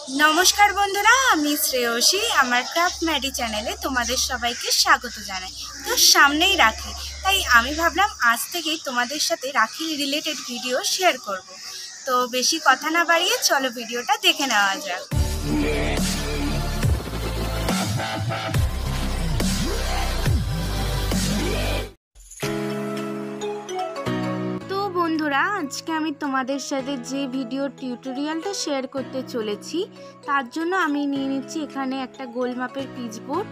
নমস্কার বন্ধুরা, আমি শ্রেয়সী। আমার ক্রাফট ম্যাডি চ্যানেলে তোমাদের সবাইকে স্বাগত জানাই। তো সামনেই রাখি, তাই আমি ভাবলাম আজ থেকেই তোমাদের সাথে রাখি রিলেটেড ভিডিও শেয়ার করব। তো বেশি কথা না বাড়িয়ে চলো ভিডিওটা দেখে নেওয়া যাক। বন্ধুরা, আজকে আমি তোমাদের সাথে যে ভিডিও টিউটোরিয়ালটা শেয়ার করতে চলেছি তার জন্য আমি নিয়ে নিচ্ছি এখানে একটা গোল মাপের পিচবোর্ড,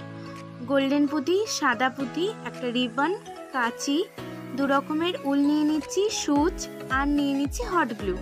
গোল্ডেন পুঁতি, সাদা পুঁতি, একটা রিবন, কাঁচি, দু রকমের উল নিয়ে নিচ্ছি, সুচ আর নিয়ে নিচ্ছি হট গ্লু।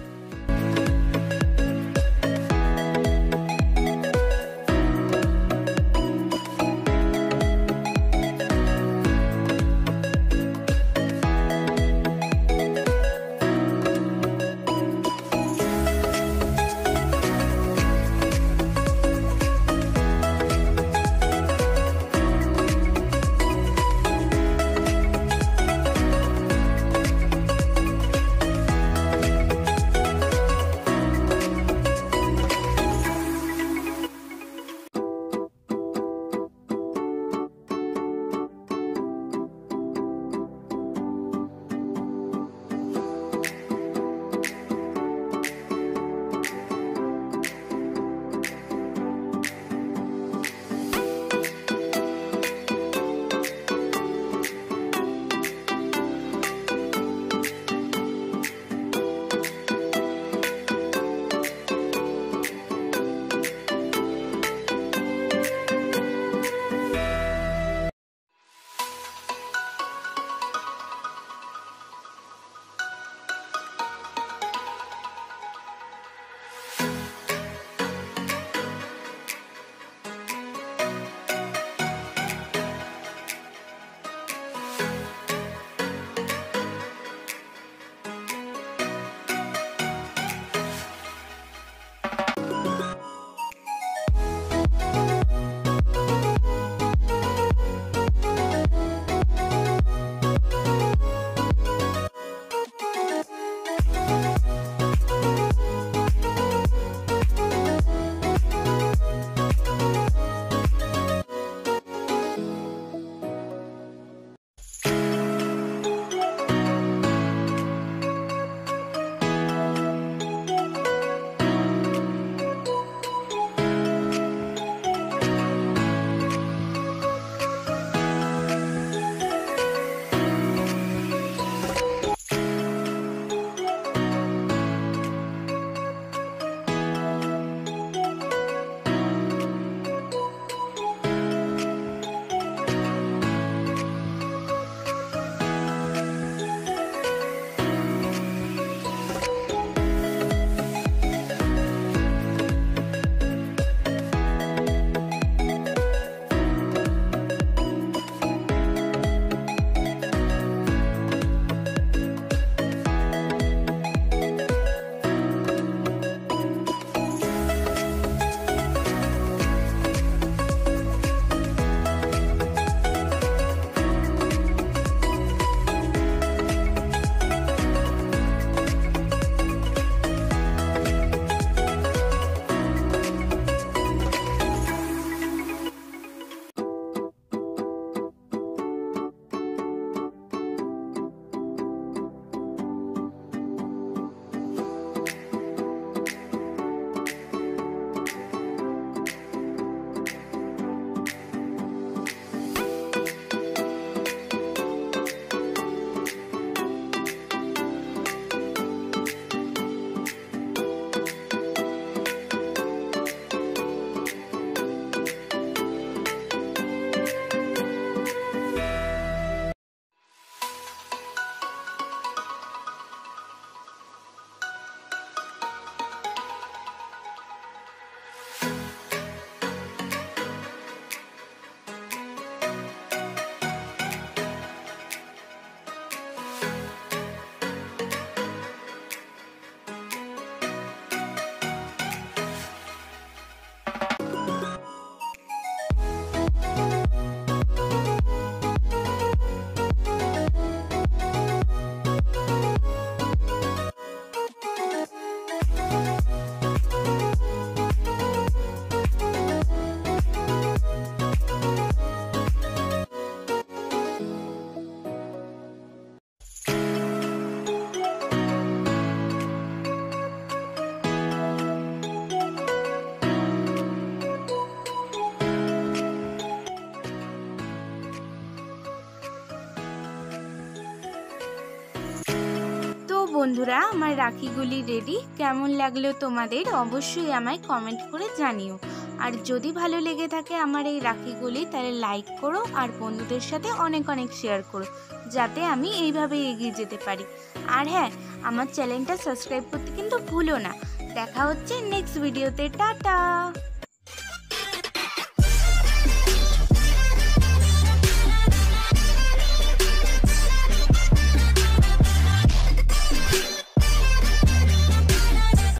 বন্ধুরা, আমার রাখিগুলি রেডি। কেমন লাগলো তোমাদের অবশ্যই আমায় কমেন্ট করে জানিও। আর যদি ভালো লেগে থাকে আমার এই রাখিগুলি, তাহলে লাইক করো আর বন্ধুদের সাথে অনেক অনেক শেয়ার করো, যাতে আমি এইভাবে এগিয়ে যেতে পারি। আর হ্যাঁ, আমার চ্যানেলটা সাবস্ক্রাইব করতে কিন্তু ভুলো না। দেখা হচ্ছে নেক্সট ভিডিওতে। টাটা।